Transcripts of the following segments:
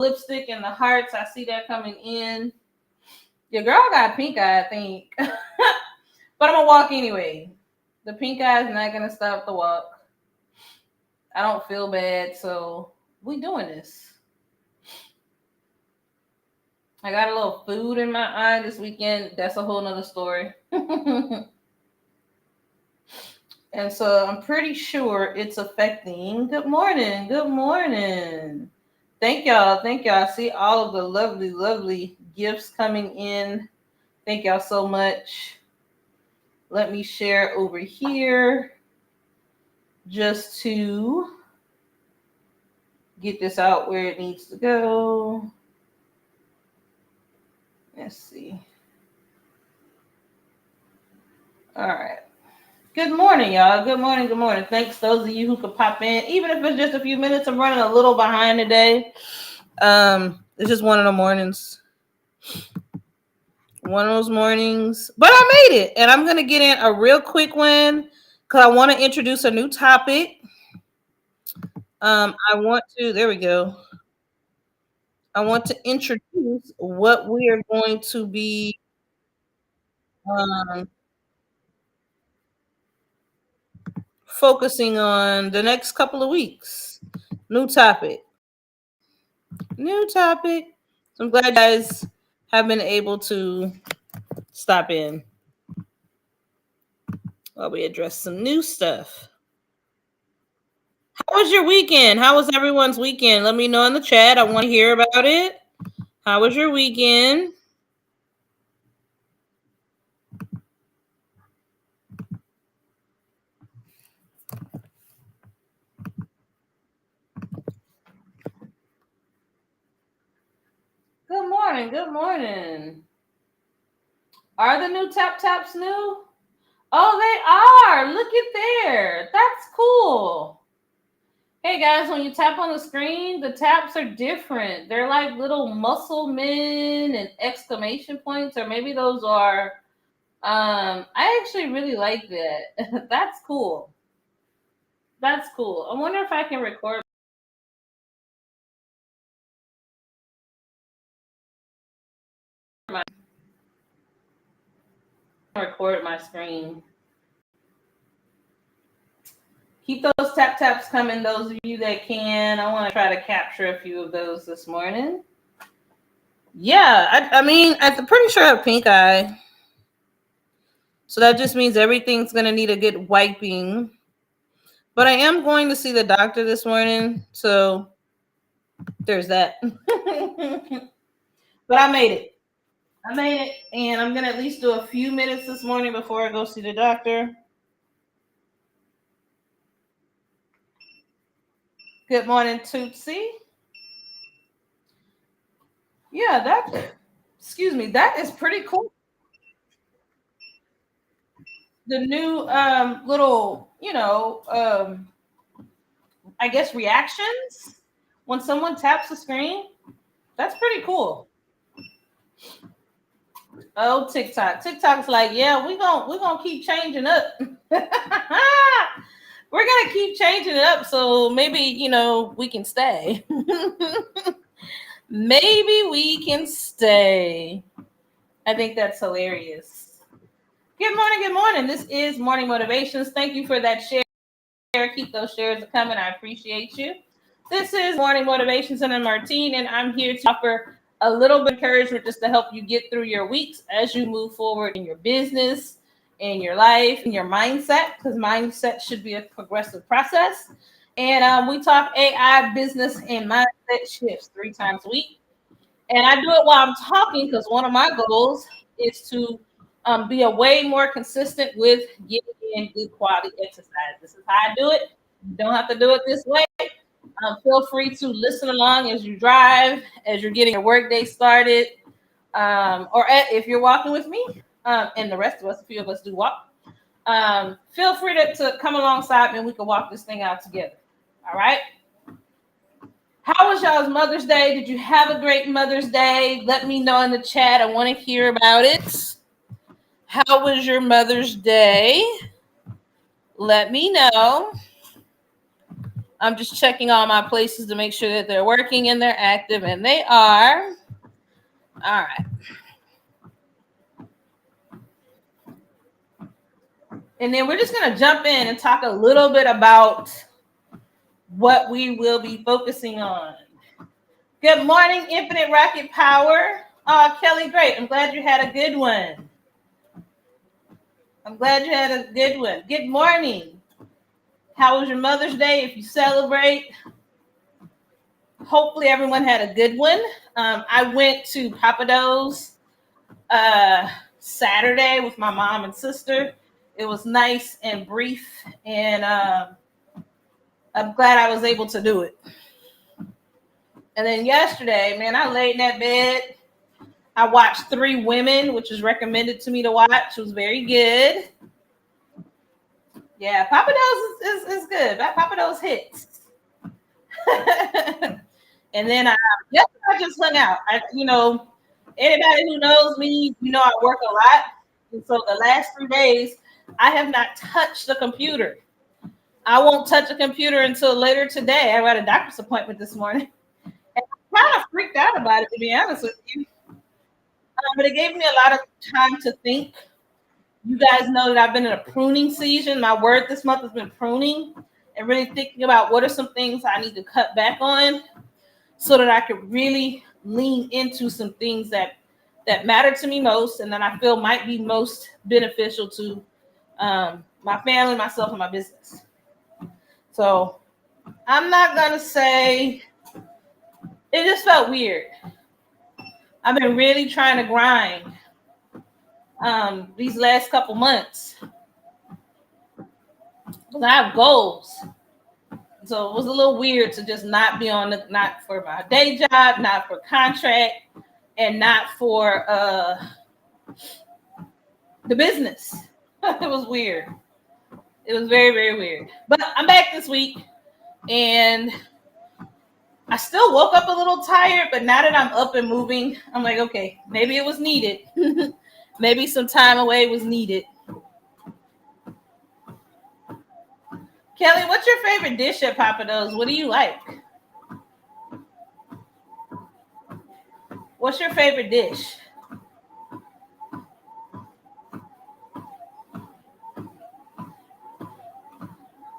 lipstick and the hearts. I see that coming in. Your girl got pink eye, I think. But I'm going to walk anyway. The pink eye is not going to stop the walk. I don't feel bad, so we doing this. I got a little food in my eye this weekend. That's a whole nother story. And so I'm pretty sure it's affecting. Good morning. Good morning. Thank y'all. Thank y'all. I see all of the lovely, lovely gifts coming in. Thank y'all so much. Let me share over here just to get this out where it needs to go. Let's see. All right. Good morning, y'all. Good morning. Good morning. Thanks those of you who could pop in, even if it's just a few minutes. I'm running a little behind today. It's just one of the mornings. One of those mornings. But I made it. And I'm going to get in a real quick one because I want to introduce a new topic. There we go. I want to introduce what we are going to be focusing on the next couple of weeks. New topic. So I'm glad you guys have been able to stop in while we address some new stuff. How was your weekend? How was everyone's weekend? Let me know in the chat. I want to hear about it. How was your weekend? Good morning. Good morning. Are the new tap taps new? Oh, they are. Look at there. That's cool. Hey guys, when you tap on the screen, the taps are different. They're like little muscle men and exclamation points, or maybe those are. I actually really like that. That's cool. That's cool. I wonder if I can record my screen. Keep those tap taps coming, those of you that can. I want to try to capture a few of those this morning. Yeah, I mean, I'm pretty sure I have pink eye. So that just means everything's going to need a good wiping. But I am going to see the doctor this morning. So there's that. But I made it. And I'm going to at least do a few minutes this morning before I go see the doctor. Good morning, Tootsie. Yeah, that is pretty cool. The new little, I guess reactions when someone taps the screen. That's pretty cool. Oh, TikTok. TikTok's like, yeah, we're gonna keep changing up. We're gonna keep changing it up, so maybe we can stay. Maybe we can stay. I think that's hilarious. Good morning, good morning. This is Morning Motivations. Thank you for that share. Keep those shares coming. I appreciate you. This is Morning Motivations, and I'm Martine, and I'm here to offer a little bit of encouragement just to help you get through your weeks as you move forward in your business, in your life, in your mindset, because mindset should be a progressive process. And we talk AI, business, and mindset shifts 3 times a week. And I do it while I'm talking because one of my goals is to be a way more consistent with getting in good quality exercise. This is how I do it. You don't have to do it this way. Feel free to listen along as you drive, as you're getting your workday started, if you're walking with me, and the rest of us, a few of us do walk. Feel free to come alongside me and we can walk this thing out together. All right? How was y'all's Mother's Day? Did you have a great Mother's Day? Let me know in the chat. I want to hear about it. How was your Mother's Day? Let me know. I'm just checking all my places to make sure that they're working and they're active, and they are. All right. And then we're just going to jump in and talk a little bit about what we will be focusing on. Good morning, Infinite Rocket Power. Oh, Kelly, great. I'm glad you had a good one. Good morning. How was your Mother's Day? If you celebrate, hopefully everyone had a good one. I went to Papados Saturday with my mom and sister. It was nice and brief, and I'm glad I was able to do it. And then yesterday, man, I laid in that bed. I watched 3 Women, which was recommended to me to watch. It was very good. Yeah, Papados is good. Papados hits. And then yesterday I just hung out. Anybody who knows me, I work a lot. And so the last 3 days, I have not touched the computer. I won't touch a computer until later today. I got a doctor's appointment this morning. And I'm kind of freaked out about it, to be honest with you. But it gave me a lot of time to think. You guys know that I've been in a pruning season. My word this month has been pruning, and really thinking about what are some things I need to cut back on so that I could really lean into some things that matter to me most and that I feel might be most beneficial to my family, myself, and my business. So I'm not going to say it just felt weird. I've been really trying to grind these last couple months. I have goals. So it was a little weird to just not be not for my day job, not for contract, and not for the business. It was weird. It was very, very weird. But I'm back this week, and I still woke up a little tired, but now that I'm up and moving, I'm like, okay, maybe it was needed. Maybe some time away was needed. Kelly, what's your favorite dish at Papados? What do you like? What's your favorite dish?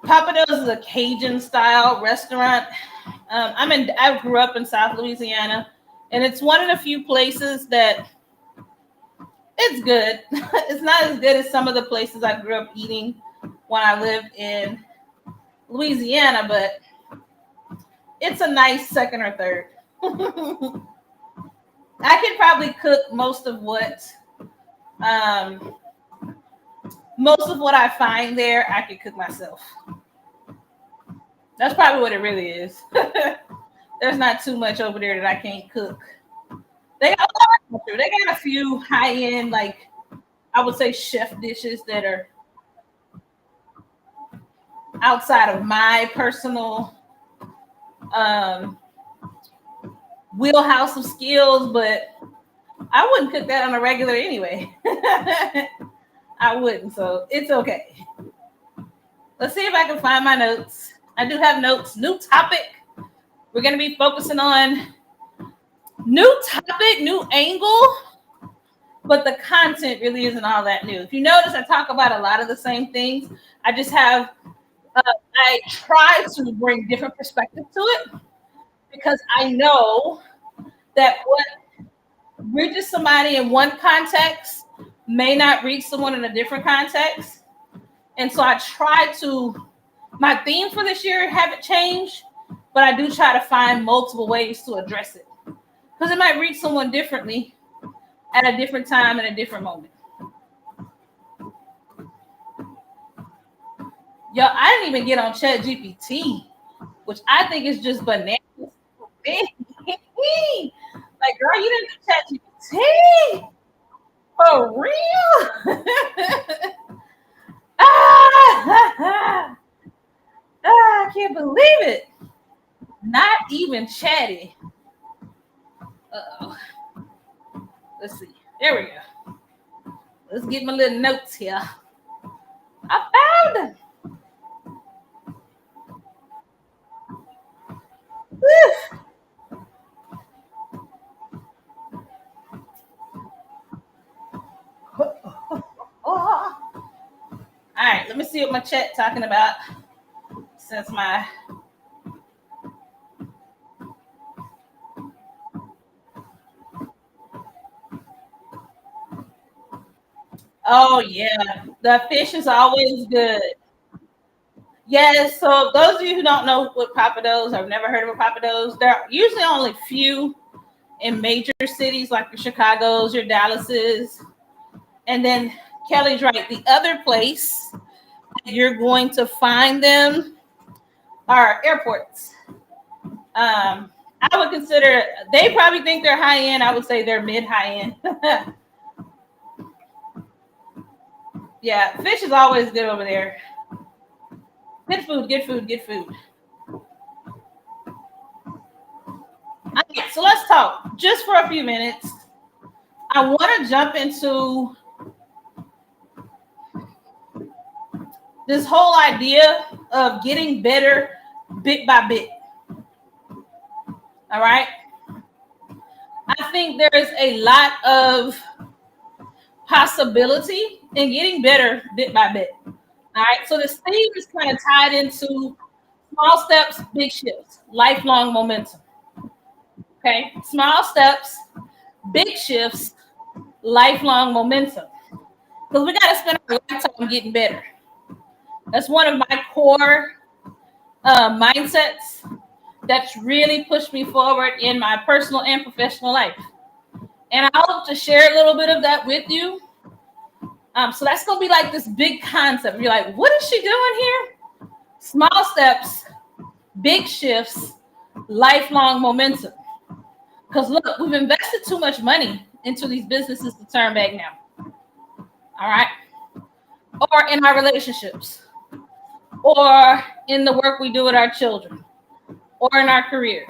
Papados is a Cajun style restaurant. I grew up in South Louisiana, and it's one of the few places that it's good. It's not as good as some of the places I grew up eating when I lived in Louisiana, but it's a nice second or third. I could probably cook most of what I find there. I could cook myself. That's probably what it really is. There's not too much over there that I can't cook. They got a few high-end, like I would say, chef dishes that are outside of my personal wheelhouse of skills, but I wouldn't cook that on a regular anyway. I wouldn't, so it's okay. Let's see if I can find my notes. I do have notes. New topic. We're going to be focusing on new topic, new angle, but the content really isn't all that new. If you notice, I talk about a lot of the same things. I just have, I try to bring different perspectives to it because I know that what reaches somebody in one context may not reach someone in a different context. And so I try to, my theme for this year haven't changed, but I do try to find multiple ways to address it because it might reach someone differently at a different time and a different moment. Yo, I didn't even get on ChatGPT, which I think is just bananas. Like, girl, you didn't do ChatGPT for real? I can't believe it. Not even chatty. Uh-oh. Let's see. There we go. Let's get my little notes here. I found them. see what my chat talking about since my oh yeah, the fish is always good. Yes, so those of you who don't know what papados, have never heard of a papados, there are usually only few in major cities like your Chicago's, your Dallases, and then Kelly's right. The other place you're going to find them are airports. I would consider they probably think they're high end. I would say they're mid high end. Yeah, fish is always good over there. Good food, good food, good food. Okay, so let's talk just for a few minutes. I want to jump into this whole idea of getting better bit by bit. All right. I think there is a lot of possibility in getting better bit by bit. All right. So this theme is kind of tied into small steps, big shifts, lifelong momentum. Okay. Small steps, big shifts, lifelong momentum. Because we got to spend our lifetime getting better. That's one of my core mindsets that's really pushed me forward in my personal and professional life. And I hope to share a little bit of that with you. So that's going to be like this big concept. You're like, what is she doing here? Small steps, big shifts, lifelong momentum. Because look, we've invested too much money into these businesses to turn back now. All right. Or in our relationships, or in the work we do with our children, or in our career.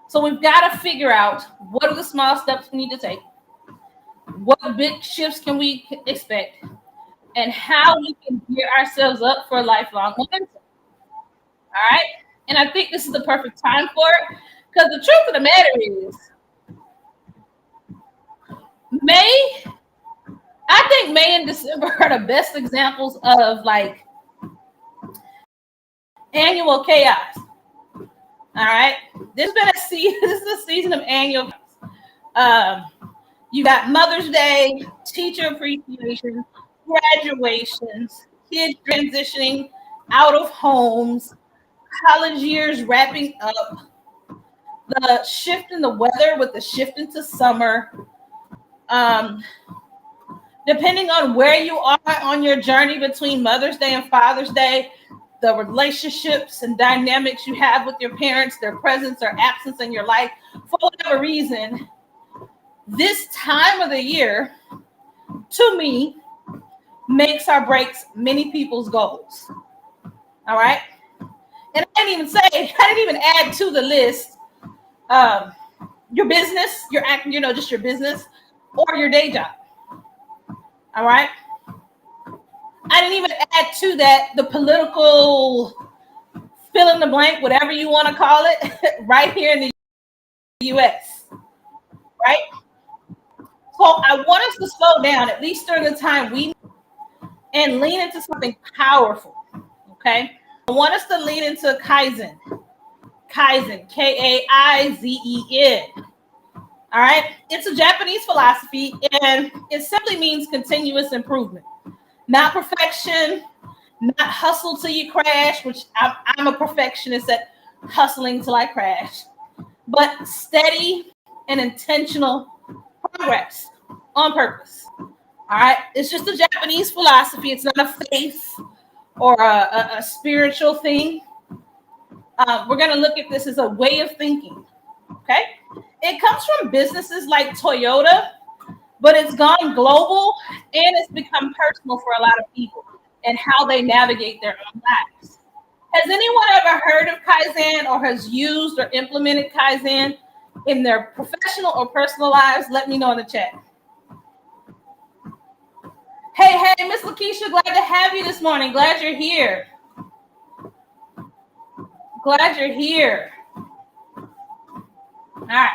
So we've got to figure out what are the small steps we need to take, what big shifts can we expect, and how we can gear ourselves up for lifelong momentum. All right. And I think this is the perfect time for it, because the truth of the matter is, I think May and December are the best examples of like annual chaos. All right. This is a season of annual. You got Mother's Day, teacher appreciation, graduations, kids transitioning out of homes, college years wrapping up, the shift in the weather with the shift into summer. Depending on where you are on your journey between Mother's Day and Father's Day, the relationships and dynamics you have with your parents, their presence or absence in your life, for whatever reason, this time of the year, to me, makes or breaks many people's goals. All right. And I didn't even add to the list your business, just your business or your day job. All right. I didn't even add to that the political fill in the blank, whatever you want to call it, right here in the US. Right. So I want us to slow down, at least during the time and lean into something powerful. Okay. I want us to lean into Kaizen, Kaizen. All right. It's a Japanese philosophy, and it simply means continuous improvement, not perfection, not hustle till you crash, which I'm a perfectionist at hustling till I crash, but steady and intentional progress on purpose. All right. It's just a Japanese philosophy. It's not a faith or a spiritual thing. We're going to look at this as a way of thinking. Okay. It comes from businesses like Toyota, but it's gone global and it's become personal for a lot of people and how they navigate their own lives. Has anyone ever heard of Kaizen or has used or implemented Kaizen in their professional or personal lives? Let me know in the chat. Hey, Miss Lakeisha, glad to have you this morning. Glad you're here. Glad you're here. All right.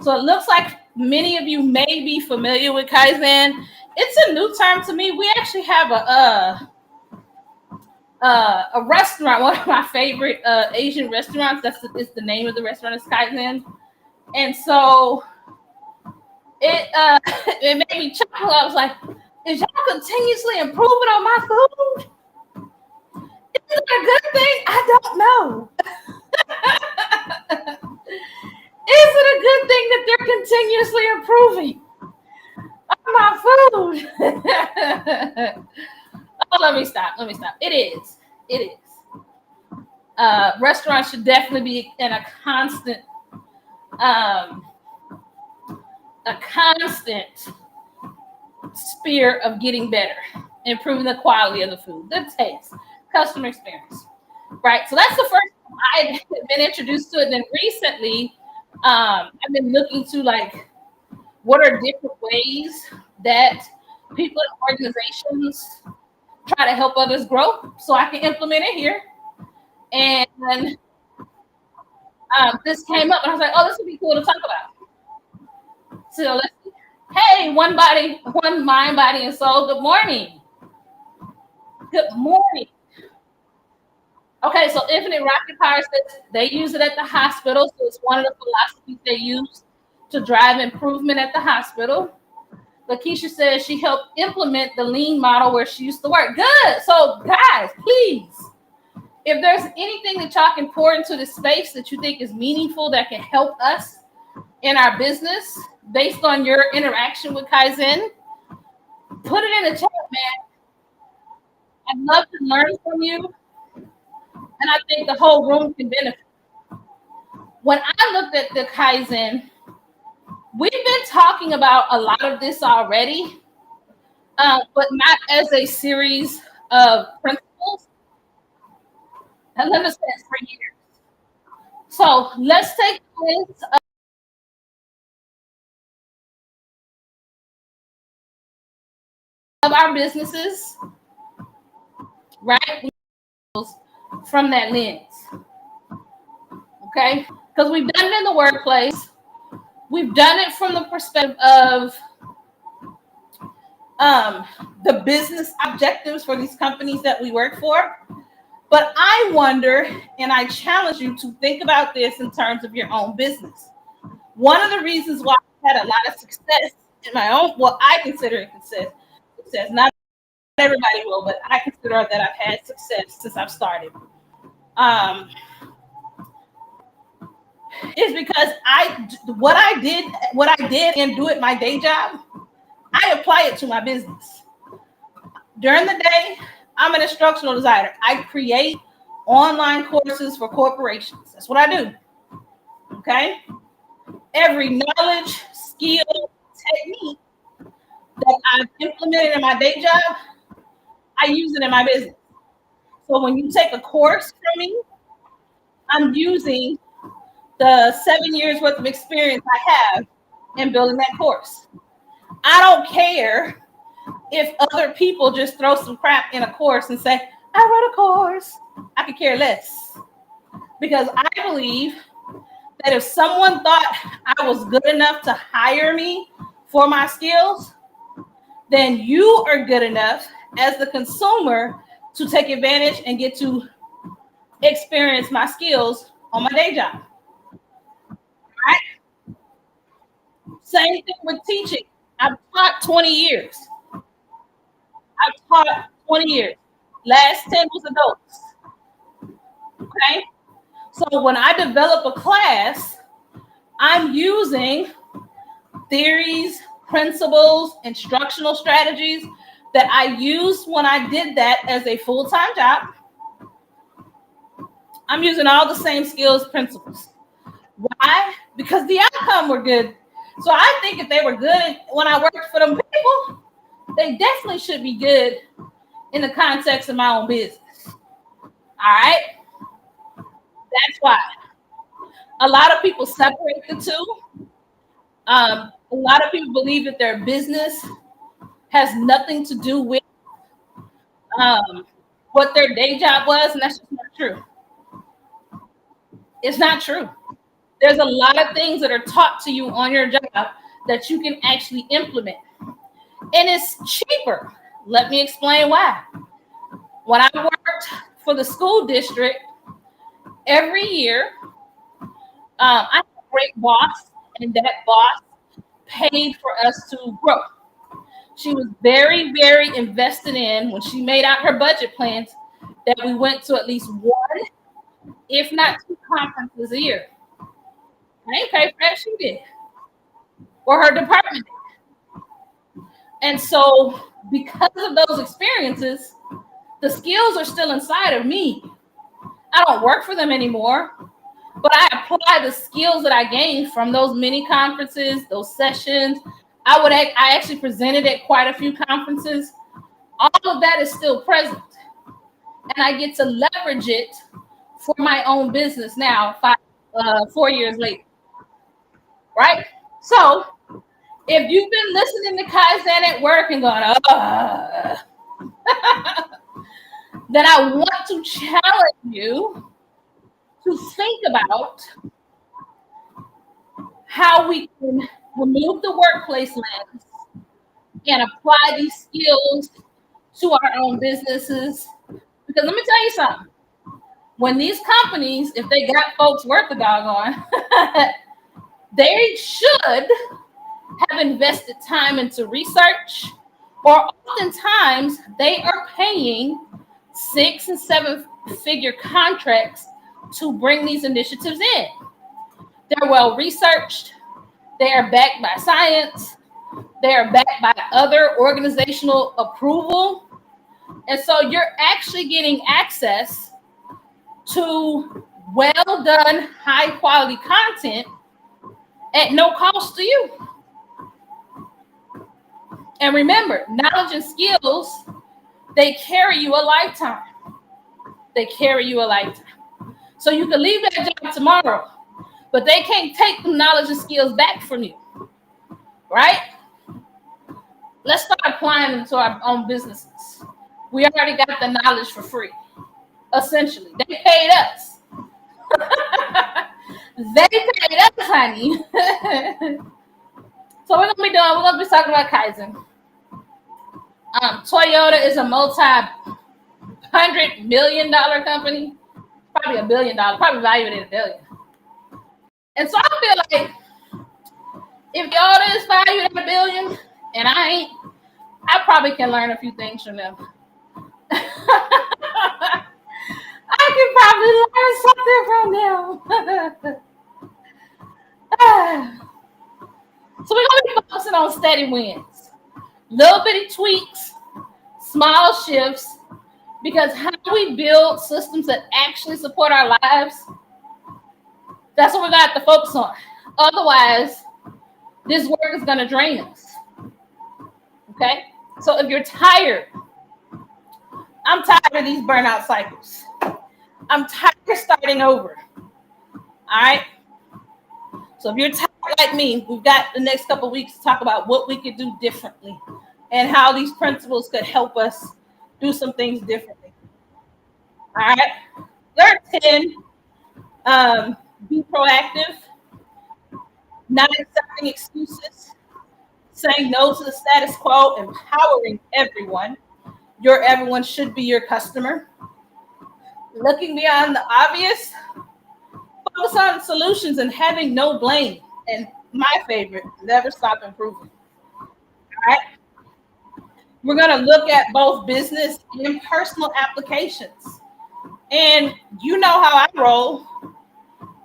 So it looks like many of you may be familiar with Kaizen. It's a new term to me. We actually have a restaurant, one of my favorite Asian restaurants. Is the name of the restaurant, is Kaizen. And so it it made me chuckle. I was like, is y'all continuously improving on my food? Is it a good thing? I don't know. Is it a good thing that they're continuously improving on my food? Oh, let me stop. It is. Restaurants should definitely be in a constant sphere of getting better, improving the quality of the food, the taste, customer experience. Right. So that's the first time I've been introduced to it. And then recently, I've been looking to like what are different ways that people and organizations try to help others grow, so I can implement it here. And this came up, and I was like, "Oh, this would be cool to talk about." So let's see. Hey, one body, one mind, body, and soul. Good morning. Good morning. Okay, so Infinite Rocket Power says they use it at the hospital, so it's one of the philosophies they use to drive improvement at the hospital. Lakeisha says she helped implement the lean model where she used to work. Good. So, guys, please, if there's anything that y'all can pour into the space that you think is meaningful that can help us in our business based on your interaction with Kaizen, put it in the chat, man. I'd love to learn from you, and I think the whole room can benefit. When I looked at the Kaizen, we've been talking about a lot of this already, but not as a series of principles. And let us say for years. So let's take a list of our businesses, right? From that lens. Okay? Because we've done it in the workplace. We've done it from the perspective of the business objectives for these companies that we work for. But I wonder, and I challenge you to think about this in terms of your own business. One of the reasons why I had a lot of success in my own, well, I consider it success. Not everybody will, but I consider that I've had success since I've started. Is because what I did and do at my day job, I apply it to my business. During the day, I'm an instructional designer. I create online courses for corporations. That's what I do. Okay? Every knowledge, skill, technique that I've implemented in my day job, I use it in my business. So when you take a course from me, I'm using the 7 years worth of experience I have in building that course. I don't care if other people just throw some crap in a course and say, I wrote a course. I could care less. Because I believe that if someone thought I was good enough to hire me for my skills, then you are good enough as the consumer to take advantage and get to experience my skills on my day job. Right? Same thing with teaching. I've taught 20 years. I've taught 20 years. Last 10 was adults. Okay? So when I develop a class, I'm using theories, principles, instructional strategies that I used when I did that as a full-time job. I'm using all the same skills, principles. Why? Because the outcome were good. So I think if they were good when I worked for them people, they definitely should be good in the context of my own business. All right? That's why. A lot of people separate the two. A lot of people believe that their business has nothing to do with what their day job was, and that's just not true. It's not true. There's a lot of things that are taught to you on your job that you can actually implement. And it's cheaper. Let me explain why. When I worked for the school district, every year, I have a great boss, and that boss paid for us to grow. She was very, very invested in when she made out her budget plans that we went to at least one, if not two conferences a year. I ain't paid for that, she did, or her department. And so, because of those experiences, the skills are still inside of me. I don't work for them anymore, but I apply the skills that I gained from those mini conferences, those sessions. I actually presented at quite a few conferences. All of that is still present, and I get to leverage it for my own business now, 4 years later, right? So if you've been listening to Kaizen at work and going, then I want to challenge you to think about how we can remove the workplace lens and apply these skills to our own businesses. Because let me tell you something. When these companies, if they got folks worth a doggone, they should have invested time into research, or oftentimes they are paying 6 and 7 figure contracts to bring these initiatives in. They're well researched, they are backed by science, they are backed by other organizational approval. And so you're actually getting access to well done, high quality content at no cost to you. And remember, knowledge and skills, they carry you a lifetime. They carry you a lifetime. So you can leave that job tomorrow, but they can't take the knowledge and skills back from you, right? Let's start applying them to our own businesses. We already got the knowledge for free, essentially. They paid us. They paid us, honey. So we're going to be talking about Kaizen. Toyota is a multi-$100 million company, probably $1 billion, probably valued at $1 billion. And so I feel like if Toyota is valued at $1 billion and I ain't, I probably can learn a few things from them. I can probably learn something from them. So we're going to be focusing on steady wins, little bitty tweaks, small shifts, because how we build systems that actually support our lives, that's what we got to focus on. Otherwise, this work is going to drain us. Okay? So if you're tired, I'm tired of these burnout cycles. I'm tired of starting over. All right? So if you're tired like me, we've got the next couple of weeks to talk about what we could do differently and how these principles could help us do some things differently. All right? Third 10, be proactive, not accepting excuses, saying no to the status quo, empowering everyone. Your everyone should be your customer. Looking beyond the obvious, focus on solutions and having no blame. And my favorite, never stop improving. All right. We're going to look at both business and personal applications. And you know how I roll.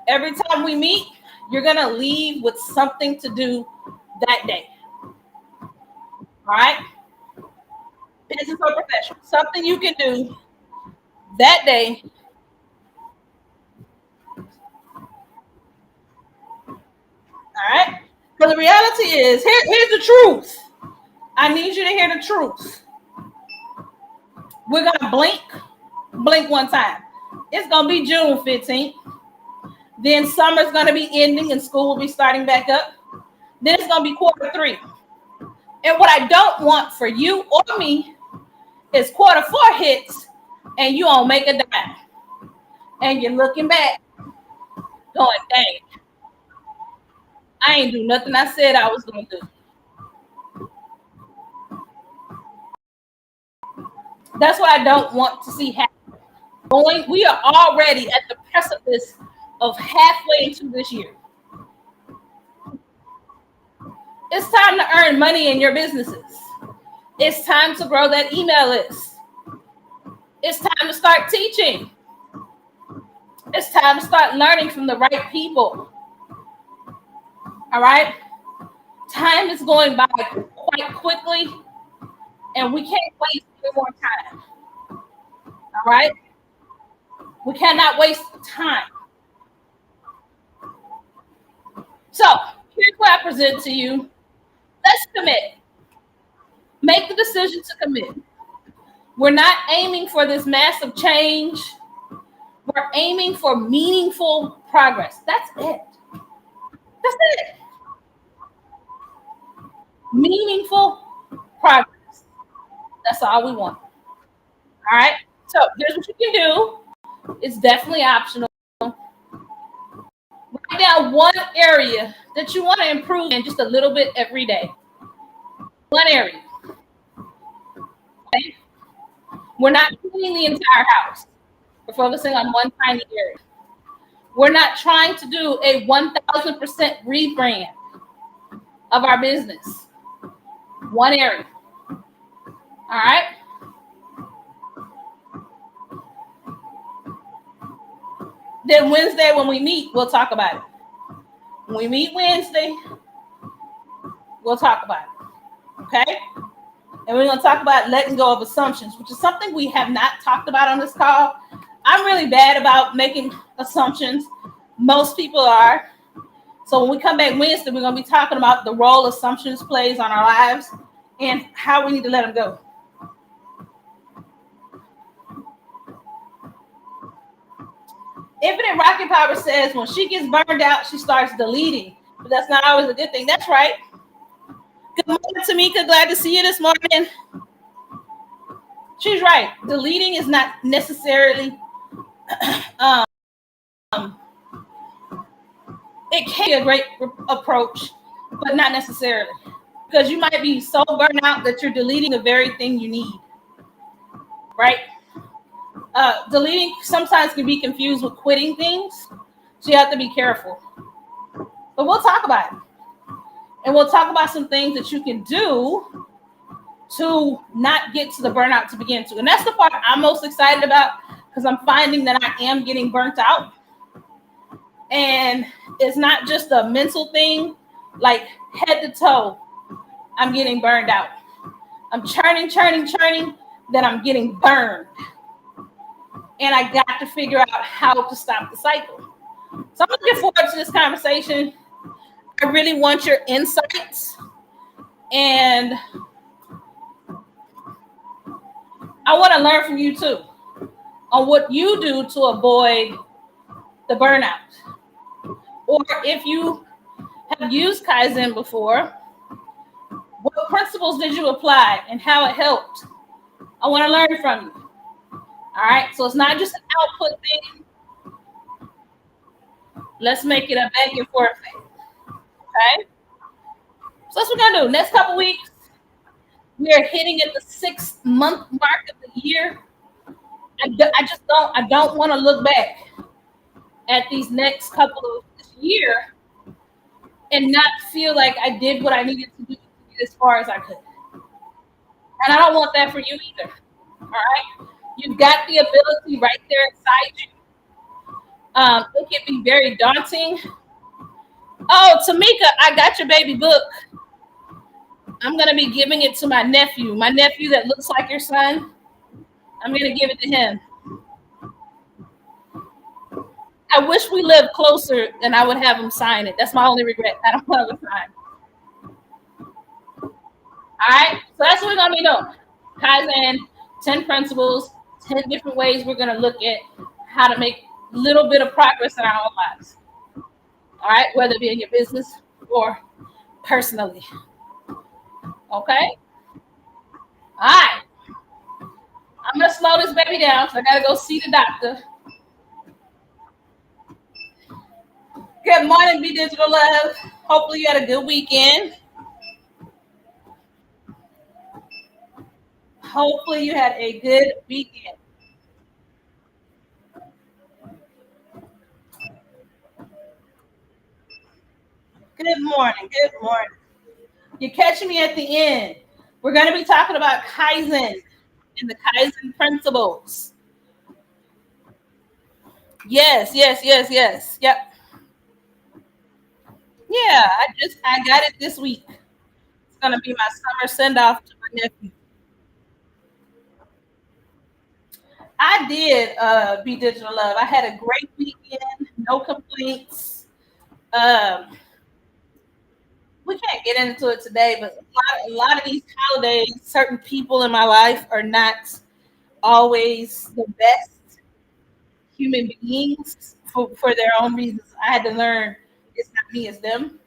Every time we meet, you're going to leave with something to do that day. All right. Business or professional, something you can do that day. All right. Because the reality is, here's the truth. I need you to hear the truth. We're going to blink one time. It's going to be June 15th. Then summer's going to be ending and school will be starting back up. Then it's going to be Q3. And what I don't want for you or me is Q4 hits and you don't make a dime. And you're looking back going, dang, I ain't do nothing I said I was going to do. That's what I don't want to see happen. We are already at the precipice of halfway into this year. It's time to earn money in your businesses. It's time to grow that email list. It's time to start teaching. It's time to start learning from the right people. All right? Time is going by quite quickly, and we can't waste any more time. All right? We cannot waste time. So, here's what I present to you. Let's commit. Make the decision to commit. We're not aiming for this massive change. We're aiming for meaningful progress. That's it. That's it. Meaningful progress. That's all we want. All right. So here's what you can do. It's definitely optional. Write down one area that you want to improve in just a little bit every day. One area. Okay? We're not cleaning the entire house. We're focusing on one tiny area. We're not trying to do a 1,000% rebrand of our business. One area. All right. Then Wednesday, when we meet, we'll talk about it. When we meet Wednesday, we'll talk about it. Okay? And we're going to talk about letting go of assumptions, which is something we have not talked about on this call. I'm really bad about making assumptions. Most people are. So when we come back Wednesday, we're going to be talking about the role assumptions plays on our lives and how we need to let them go. Infinite Rocket Power says when she gets burned out, she starts deleting. But that's not always a good thing. That's right. Good morning, Tamika. Glad to see you this morning. She's right. Deleting is not necessarily it can be a great approach, but not necessarily. Because you might be so burnt out that you're deleting the very thing you need. Right? Deleting sometimes can be confused with quitting things. So you have to be careful. But we'll talk about it. And we'll talk about some things that you can do to not get to the burnout to begin to. And that's the part I'm most excited about because I'm finding that I am getting burnt out. And it's not just a mental thing, like head to toe, I'm getting burned out. I'm churning, then I'm getting burned. And I got to figure out how to stop the cycle. So I'm looking forward to this conversation. I really want your insights. And I want to learn from you too on what you do to avoid the burnout. Or if you have used Kaizen before, what principles did you apply and how it helped? I want to learn from you. All right. So it's not just an output thing. Let's make it a back and forth thing. Okay. So that's what we're going to do. Next couple weeks, we are hitting at the 6-month mark of the year. I don't want to look back at these next couple of this year and not feel like I did what I needed to do to get as far as I could. And I don't want that for you either. All right. You've got the ability right there inside you. It can be very daunting. Oh, Tamika, I got your baby book. I'm going to be giving it to my nephew that looks like your son. I'm going to give it to him. I wish we lived closer and I would have him sign it. That's my only regret. I don't want to sign. All right. So that's what we're going to be doing. Kaizen, 10 principles, 10 different ways we're going to look at how to make a little bit of progress in our own lives. All right. Whether it be in your business or personally. Okay. All right. I'm going to slow this baby down because I got to go see the doctor. Good morning, Be Digital Love. Hopefully you had a good weekend. Hopefully you had a good weekend. Good morning. Good morning. You're catching me at the end. We're going to be talking about Kaizen and the Kaizen principles. Yes, yes, yes, yes. Yep. Yeah, I got it this week. It's going to be my summer send off to my nephew. I did be digital love. I had a great weekend, no complaints. Um, we can't get into it today, but a lot of these holidays, certain people in my life are not always the best human beings for their own reasons. I had to learn it's not me, it's them.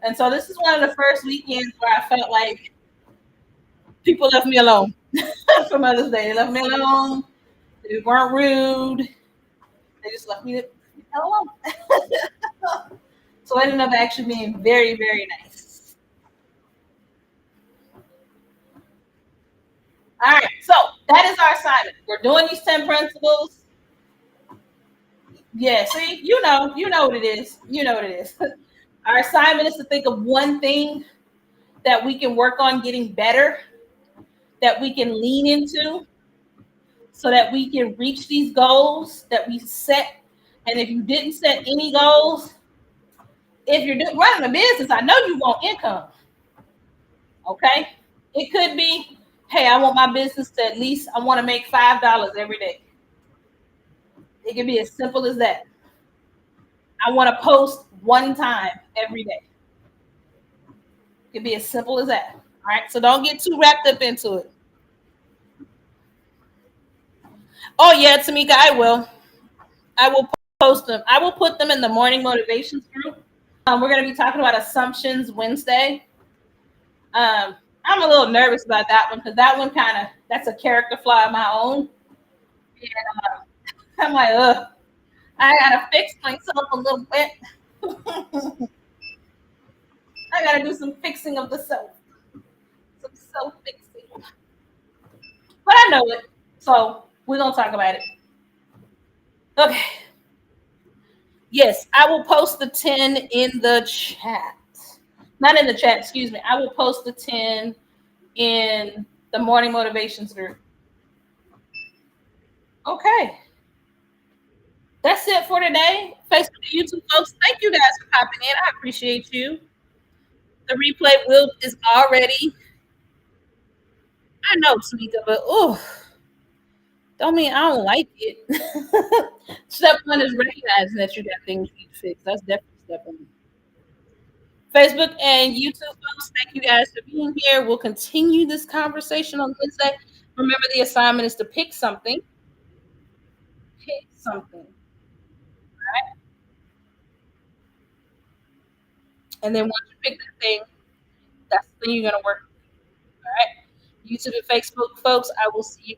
And so this is one of the first weekends where I felt like people left me alone for Mother's Day. They left me alone. They weren't rude. They just left me the hell alone. So it ended up actually being very, very nice. All right, so that is our assignment. We're doing these 10 principles. Yeah, see, you know what it is. You know what it is. Our assignment is to think of one thing that we can work on getting better, that we can lean into, so that we can reach these goals that we set. And if you didn't set any goals, if you're running a business, I know you want income. Okay, it could be, hey, I want my business to at least I want to make $5 every day. It can be as simple as that. I want to post one time every day. It can be as simple as that. All right, so don't get too wrapped up into it. Oh yeah, Tamika, I will. I will post them. I will put them in the morning motivations group. We're going to be talking about assumptions Wednesday. I'm a little nervous about that one because that one that's a character flaw of my own. And I'm like, ugh, I gotta fix myself a little bit. I gotta do some fixing of the self, some self fixing. But I know it, so we're gonna talk about it. Okay. Yes, I will post the 10 in the chat. Not in the chat, excuse me. I will post the 10 in the morning motivations group. Okay. That's it for today. Facebook and YouTube folks, thank you guys for popping in. I appreciate you. The replay is already. I know, Tamika, but oh, don't mean I don't like it. Step one is recognizing that you got things you need to fix. That's definitely step one. Facebook and YouTube folks, thank you guys for being here. We'll continue this conversation on Wednesday. Remember, the assignment is to pick something. Pick something. Right? And then once you pick that thing, that's the thing you're going to work with. All right. YouTube and Facebook folks, I will see you